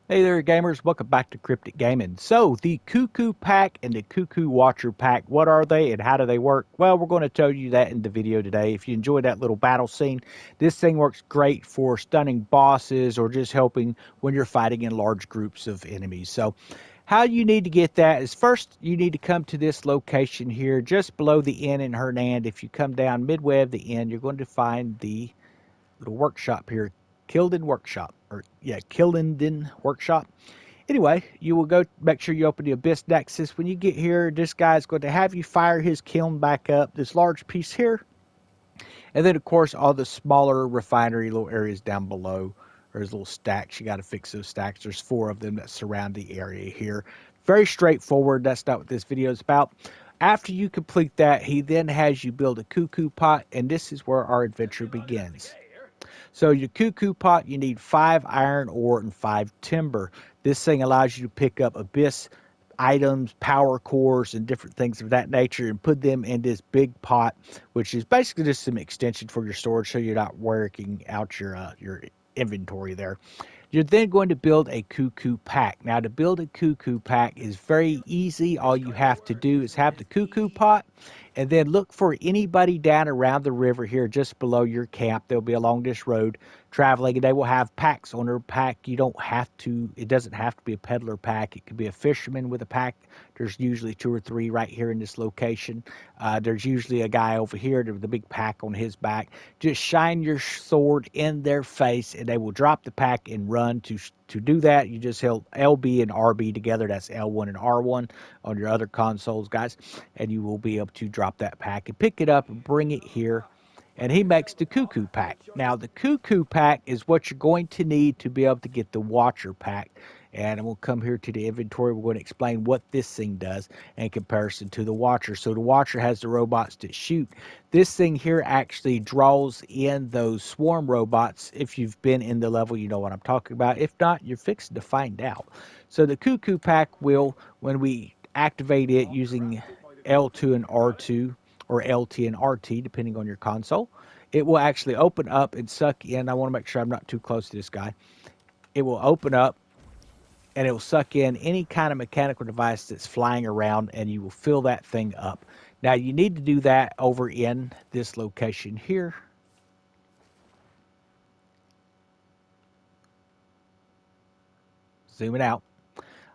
Hey there, gamers. Welcome back to Cryptic Gaming. So, the Cuckoo Pack and the Cuckoo Watcher Pack, what are they and how do they work? Well, we're going to tell you that in the video today. If you enjoyed that little battle scene, this thing works great for stunning bosses or just helping when you're fighting in large groups of enemies. So, how you need to get that is first you need to come to this location here just below the inn in Hernand. If you come down midway of the inn, you're going to find the little workshop here, Kilden Workshop, or yeah, Kilden Workshop. Anyway, you will go make sure you open the Abyss Nexus. When you get here, this guy is going to have you fire his kiln back up, this large piece here. And then, of course, all the smaller refinery little areas down below. There's little stacks. You got to fix those stacks. There's 4 of them that surround the area here. Very straightforward. That's not what this video is about. After you complete that, he then has you build a cuckoo pot, and this is where our adventure begins. So your cuckoo pot, you need 5 iron ore and 5 timber. This thing allows you to pick up abyss items, power cores, and different things of that nature and put them in this big pot, which is basically just some extension for your storage so you're not working out your inventory there. You're then going to build a cuckoo pack. Now, to build a cuckoo pack is very easy. All you have to do is have the cuckoo pot and then look for anybody down around the river here just below your camp. They'll be along this road traveling and they will have packs on their pack. You don't have to, it doesn't have to be a peddler pack. It could be a fisherman with a pack. There's usually 2 or 3 right here in this location. There's usually a guy over here with a big pack on his back. Just shine your sword in their face and they will drop the pack and run. To do that, you just held LB and RB together. That's L1 and R1 on your other consoles, guys. And you will be able to drop that pack and pick it up and bring it here. And he makes the Cuckoo Pack. Now, the Cuckoo Pack is what you're going to need to be able to get the Watcher Pack. And we'll come here to the inventory. We're going to explain what this thing does in comparison to the Watcher. So the Watcher has the robots that shoot. This thing here actually draws in those swarm robots. If you've been in the level, you know what I'm talking about. If not, you're fixing to find out. So the Cuckoo Pack will, when we activate it using L2 and R2, or LT and RT, depending on your console, it will actually open up and suck in. I want to make sure I'm not too close to this guy. It will open up and it will suck in any kind of mechanical device that's flying around and you will fill that thing up. Now you need to do that over in this location here. Zooming out.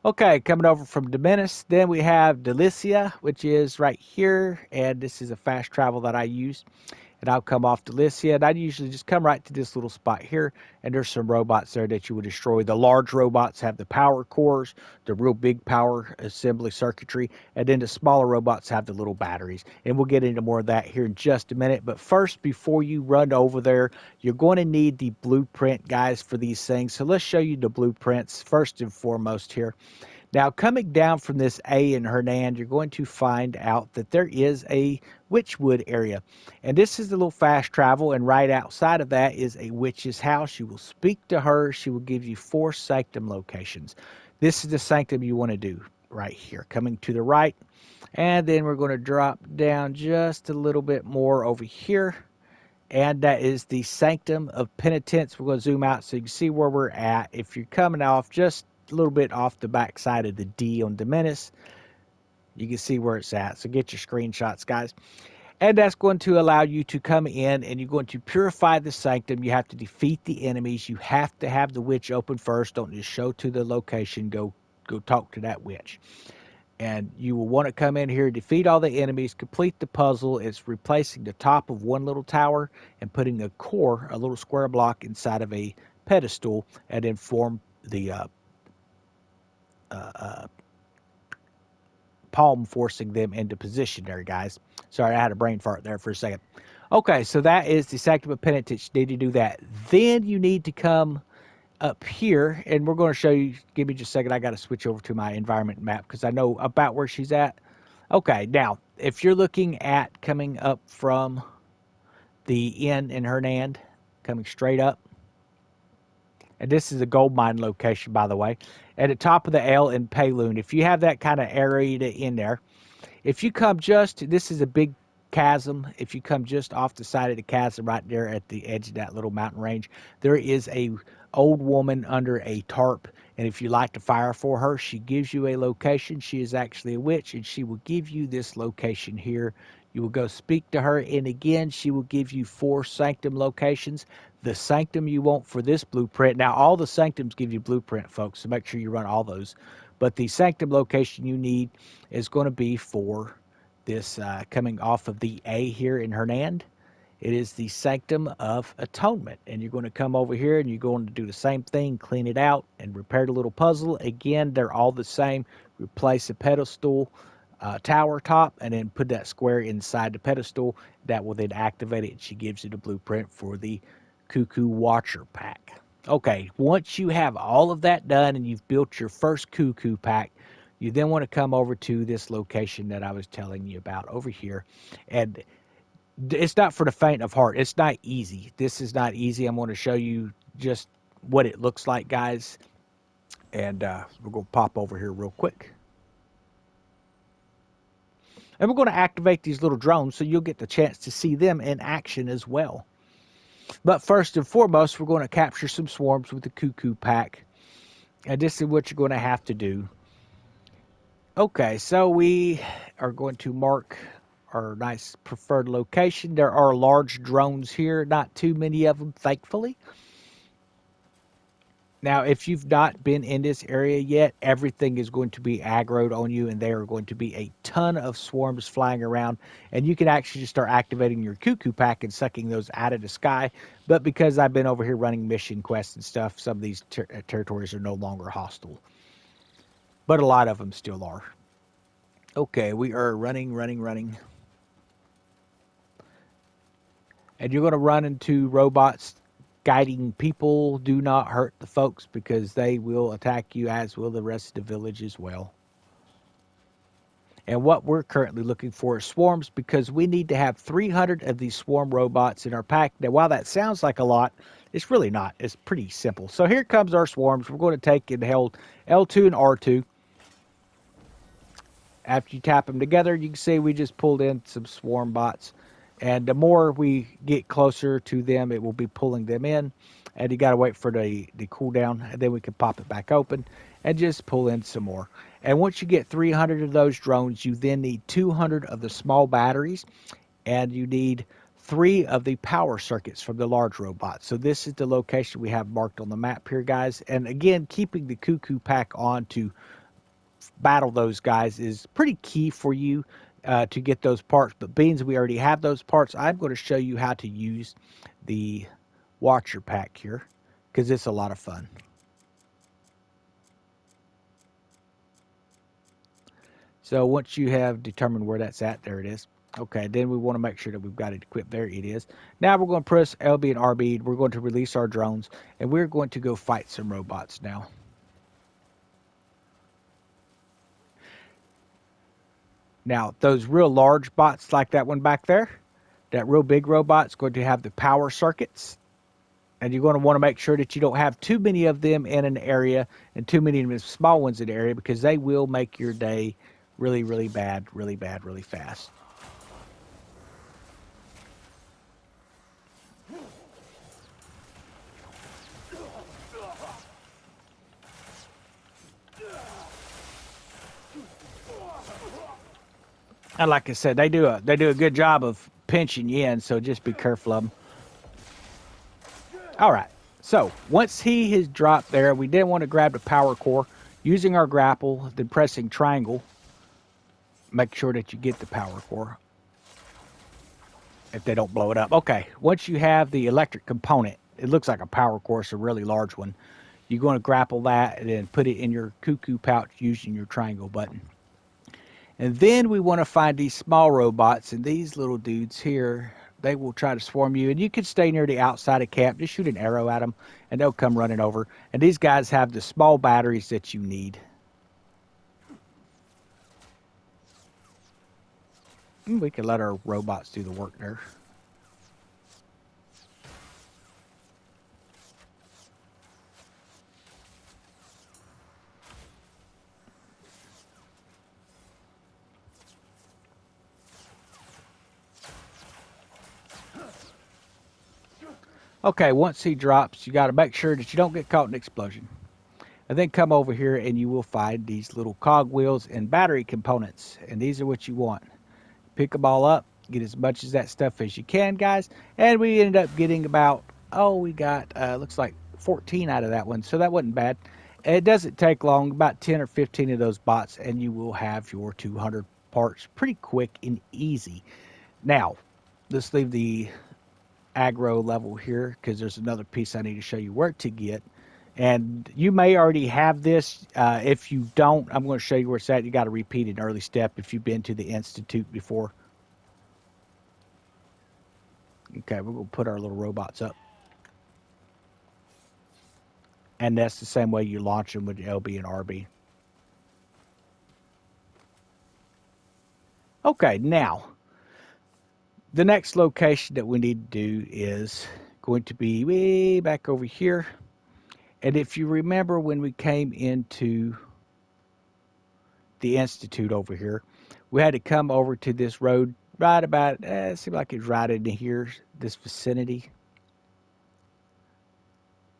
Okay, coming over from Dominus, then we have Delicia, which is right here, and this is a fast travel that I use. And I'll come off Delicia, and I'd usually just come right to this little spot here, and there's some robots there that you would destroy. The large robots have the power cores, the real big power assembly circuitry, and then the smaller robots have the little batteries. And we'll get into more of that here in just a minute. But first, before you run over there, you're going to need the blueprint, guys, for these things. So let's show you the blueprints first and foremost here. Now, coming down from this A in Hernand, you're going to find out that there is a Witchwood area. And this is a little fast travel, and right outside of that is a witch's house. You will speak to her. She will give you 4 Sanctum locations. This is the Sanctum you want to do right here, coming to the right. And then we're going to drop down just a little bit more over here. And that is the Sanctum of Penitence. We're going to zoom out so you can see where we're at. If you're coming off just a little bit off the back side of the D on Dominus, you can see where it's at. So get your screenshots, guys. And that's going to allow you to come in and you're going to purify the Sanctum. You have to defeat the enemies. You have to have the witch open first. Don't just show to the location. Go talk to that witch. And you will want to come in here, defeat all the enemies, complete the puzzle. It's replacing the top of one little tower and putting a core, a little square block, inside of a pedestal, and then form the palm, forcing them into position there, guys. Sorry, I had a brain fart there for a second. Okay, so that is the Sanctum of Penitence. You need to do that. Then you need to come up here, and we're going to show you. Give me just a second. I got to switch over to my environment map because I know about where she's at. Okay, now, if you're looking at coming up from the inn in Hernand, coming straight up, and this is a gold mine location, by the way, at the top of the L in Payloon, if you have that kind of area in there, if you come just, this is a big chasm. If you come just off the side of the chasm right there at the edge of that little mountain range, there is a old woman under a tarp, And if you light the fire for her, she gives you a location. She is actually a witch, and she will give you this location here. You will go speak to her, and again, she will give you 4 Sanctum locations. The Sanctum you want for this blueprint. Now, all the Sanctums give you blueprint, folks, so make sure you run all those. But the Sanctum location you need is going to be for this coming off of the A here in Hernand. It is the Sanctum of Atonement. And you're going to come over here and you're going to do the same thing, clean it out and repair the little puzzle. Again, they're all the same. Replace a pedestal tower top and then put that square inside the pedestal. That will then activate it. And she gives you the blueprint for the Cuckoo Watcher Pack. Okay, once you have all of that done and you've built your first Cuckoo Pack, you then want to come over to this location that I was telling you about over here. And it's not for the faint of heart. It's not easy. This is not easy. I'm going to show you just what it looks like, guys. And we're going to pop over here real quick. And we're going to activate these little drones so you'll get the chance to see them in action as well. But first and foremost, we're going to capture some swarms with the Cuckoo Pack. And this is what you're going to have to do. Okay, so we are going to mark our nice preferred location. There are large drones here, not too many of them, thankfully. Now, if you've not been in this area yet, everything is going to be aggroed on you, and there are going to be a ton of swarms flying around, and you can actually just start activating your Cuckoo Pack and sucking those out of the sky. But because I've been over here running mission quests and stuff, some of these territories are no longer hostile. But a lot of them still are. Okay, we are running. And you're going to run into robots guiding people. Do not hurt the folks because they will attack you, as will the rest of the village as well. And what we're currently looking for is swarms, because we need to have 300 of these swarm robots in our pack. Now, while that sounds like a lot, it's really not. It's pretty simple. So here comes our swarms. We're going to take and hold L2 and R2. After you tap them together, you can see we just pulled in some swarm bots. And the more we get closer to them, it will be pulling them in. And you got to wait for the cooldown, and then we can pop it back open and just pull in some more. And once you get 300 of those drones, you then need 200 of the small batteries, and you need 3 of the power circuits from the large robots. So this is the location we have marked on the map here, guys. And again, keeping the Cuckoo Pack on to battle those guys is pretty key for you to get those parts. But being we already have those parts, I'm going to show you how to use the Watcher Pack here, because it's a lot of fun. So once you have determined where that's at, there it is. Okay, then we want to make sure that we've got it equipped. There it is. Now we're going to press LB and RB. We're going to release our drones, and we're going to go fight some robots now. Now, those real large bots like that one back there, that real big robot's going to have the power circuits. And you're going to want to make sure that you don't have too many of them in an area and too many of the small ones in the area, because they will make your day really, really bad, really fast. And like I said, they do a good job of pinching you in, so just be careful of them. All right, so once he has dropped there, we then want to grab the power core using our grapple, then pressing triangle. Make sure that you get the power core if they don't blow it up. Okay, once you have the electric component, it looks like a power core, it's a really large one. You're going to grapple that and then put it in your Cuckoo pouch using your triangle button. And then we want to find these small robots, and these little dudes here, they will try to swarm you. And you can stay near the outside of camp, just shoot an arrow at them, and they'll come running over. And these guys have the small batteries that you need. And we can let our robots do the work there. Okay, once he drops, you got to make sure that you don't get caught in an explosion. And then come over here and you will find these little cog wheels and battery components. And these are what you want. Pick them all up, get as much of that stuff as you can, guys. And we ended up getting about, we got, looks like 14 out of that one. So that wasn't bad. And it doesn't take long, about 10 or 15 of those bots, and you will have your 200 parts pretty quick and easy. Now, let's leave the aggro level here because there's another piece I need to show you where to get. And you may already have this. If you don't, I'm going to show you where it's at. You got to repeat an early step if you've been to the Institute before. Okay, we're going to put our little robots up. And that's the same way you launch them with LB and RB. Okay, now, the next location that we need to do is going to be way back over here. And if you remember when we came into the Institute over here, we had to come over to this road right about, it seemed like it's right in here, this vicinity.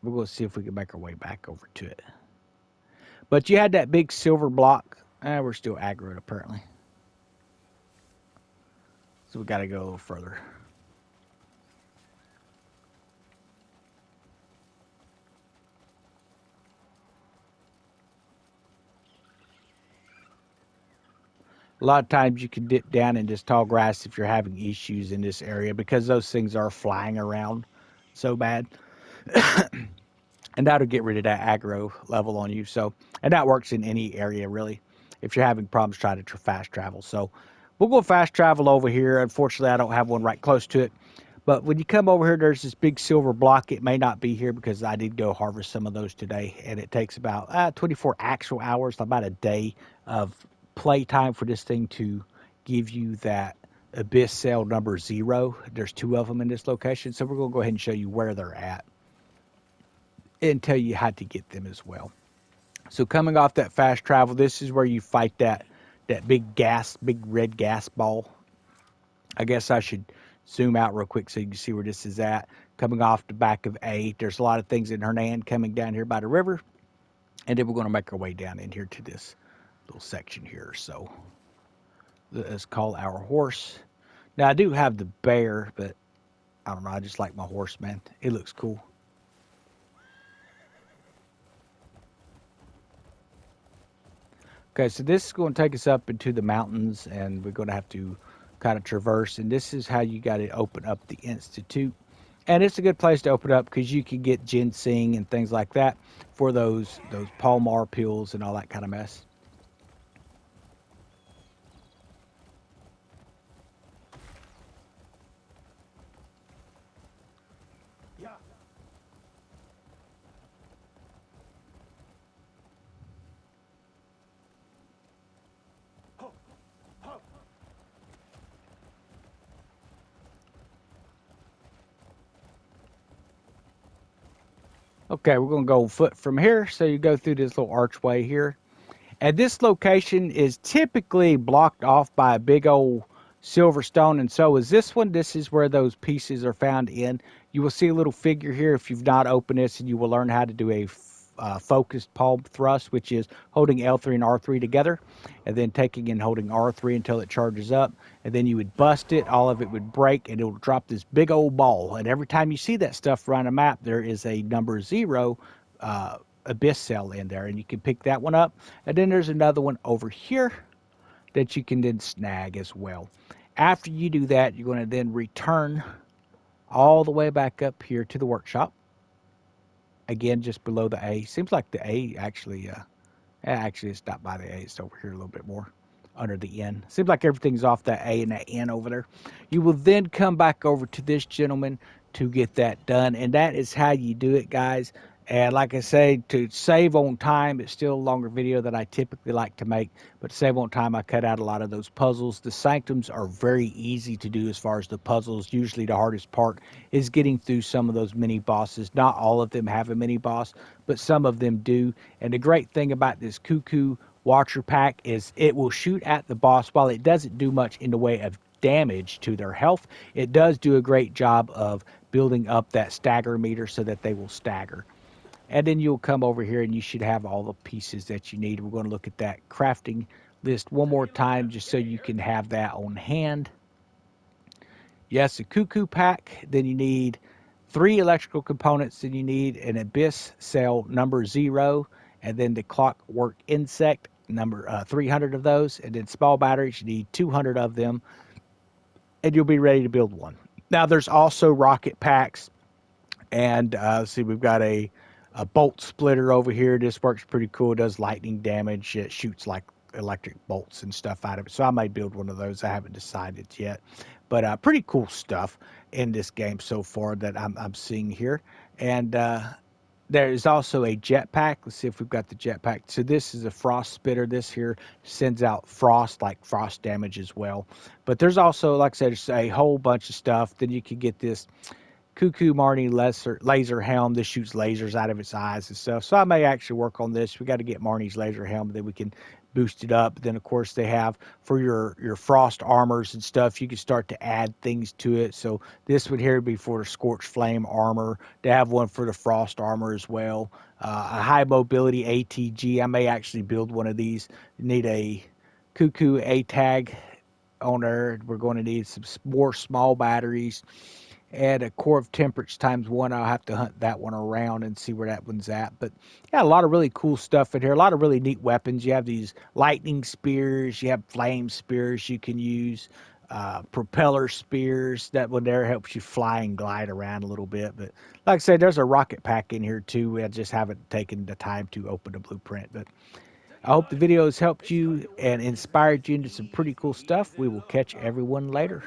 We're going to see if we can make our way back over to it. But you had that big silver block. We're still aggroed apparently. So we got to go a little further. A lot of times you can dip down in this tall grass if you're having issues in this area because those things are flying around so bad. And that'll get rid of that aggro level on you. So, and that works in any area really. If you're having problems trying to fast travel. So we'll go fast travel over here. Unfortunately, I don't have one right close to it. But when you come over here, there's this big silver block. It may not be here because I did go harvest some of those today. And it takes about 24 actual hours, about a day of play time for this thing to give you that abyss cell number 0. There's 2 of them in this location. So we're going to go ahead and show you where they're at and tell you how to get them as well. So coming off that fast travel, this is where you fight that big red gas ball. I guess I should zoom out real quick so you can see where this is at. Coming off the back of A, there's a lot of things in Hernan coming down here by the river. And then we're going to make our way down in here to this little section here. So let's call our horse. Now I do have the bear, but I don't know. I just like my horse, man. It looks cool. Okay, so this is going to take us up into the mountains, and we're going to have to kind of traverse. And this is how you got to open up the Institute. And it's a good place to open up because you can get ginseng and things like that for those palmar pills and all that kind of mess. Okay, we're going to go foot from here. So you go through this little archway here. And this location is typically blocked off by a big old silver stone, and so is this one. This is where those pieces are found in. You will see a little figure here if you've not opened this, and you will learn how to do a focused palm thrust, which is holding L3 and R3 together, and then taking and holding R3 until it charges up, and then you would bust it, all of it would break, and it will drop this big old ball. And every time you see that stuff around a map, there is a number 0 abyss cell in there, and you can pick that one up. And then there's another one over here that you can then snag as well. After you do that, you're going to then return all the way back up here to the workshop. Again, just below the A. Seems like the A actually, it's not by the A. It's over here a little bit more under the N. Seems like everything's off that A and that N over there. You will then come back over to this gentleman to get that done. And that is how you do it, guys. And like I say, to save on time, it's still a longer video than I typically like to make. But to save on time, I cut out a lot of those puzzles. The Sanctums are very easy to do as far as the puzzles. Usually the hardest part is getting through some of those mini bosses. Not all of them have a mini boss, but some of them do. And the great thing about this Cuckoo Watcher Pack is it will shoot at the boss. While it doesn't do much in the way of damage to their health, it does do a great job of building up that stagger meter so that they will stagger. And then you'll come over here and you should have all the pieces that you need. We're going to look at that crafting list one more time just so you can have that on hand. Yes, a Cuckoo Pack. Then you need 3 electrical components. Then you need an Abyss cell number 0, and then the Clockwork Insect number 300 of those, and then small batteries. You need 200 of them, and you'll be ready to build one. Now, there's also rocket packs, and see, we've got a bolt splitter over here. This works pretty cool. It does lightning damage. It shoots like electric bolts and stuff out of it. So I may build one of those. I haven't decided yet, but pretty cool stuff in this game so far that I'm seeing here. And there is also a jetpack. Let's see if we've got the jetpack. So this is a frost spitter. This here sends out frost, like frost damage as well. But there's also, like I said, just a whole bunch of stuff. Then you can get this Cuckoo Marnie laser helm. This shoots lasers out of its eyes and stuff. So I may actually work on this. We got to get Marnie's laser helm, then we can boost it up. Then of course they have for your frost armors and stuff. You can start to add things to it. So this would here would be for the scorched flame armor. They have one for the frost armor as well. A high mobility ATG. I may actually build one of these. You need a Cuckoo A tag on there. We're going to need some more small batteries. Add a core of temperance ×1. I'll have to hunt that one around and see where that one's at. But yeah, a lot of really cool stuff in here. A lot of really neat weapons. You have these lightning spears. You have flame spears you can use. Propeller spears. That one there helps you fly and glide around a little bit. But like I said, there's a rocket pack in here too. I just haven't taken the time to open the blueprint. But I hope the video has helped you and inspired you into some pretty cool stuff. We will catch everyone later.